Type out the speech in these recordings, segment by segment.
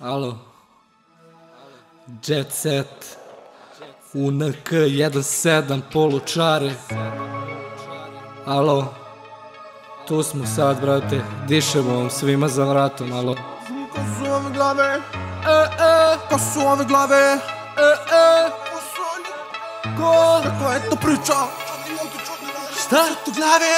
Alo, Jet Set, UNK 17 polučare. Alo, tu smo sad, brate, dišemo vam svima za vratom, alo. Ko su ove glave? Ko su ove glave? Ko je to priča? Šta? Tu glave?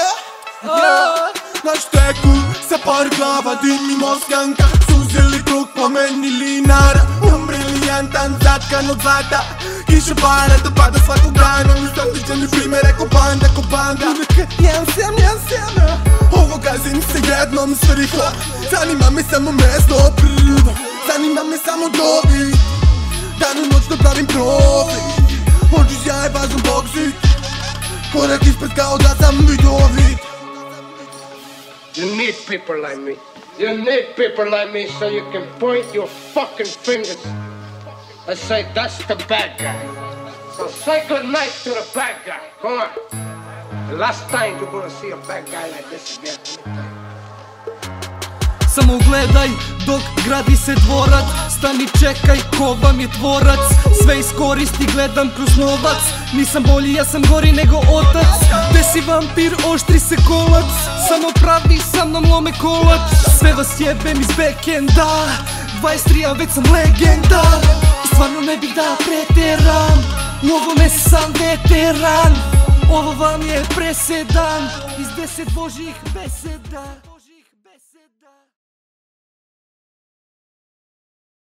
Na šteku sa par glava dimimo skanka, su uzeli krug po meni linara, briljantan zatkan od zlata, kiša para da pada svakog dana, uštotičeni primere ko banda, uvijek jedan sem, ovo gazim se jednom svrihla, zanima me samo mesto prvo, zanima me samo dobi, dan u noć da pravim profit, možeš ja je važan boksit, korak ispred kao da sam vidovit. You need people like me. You need people like me so you can point your fucking fingers and say that's the bad guy. So say good night to the bad guy. Come on. The last time you're gonna see a bad guy like this again. Samo gledaj dok gradi se dvorac, stani čekaj ko vam je tvorac, sve iskoristi gledam kroz novac, nisam bolji ja sam gori nego otac, gde si vampir oštri se kolac, samo pravi sa mnom lome kolač, sve vas jebem iz backenda, 23 a već sam legenda, stvarno ne bih da preteram, u ovome sam veteran, ovo vam je presedan, iz 10 božjih beseda.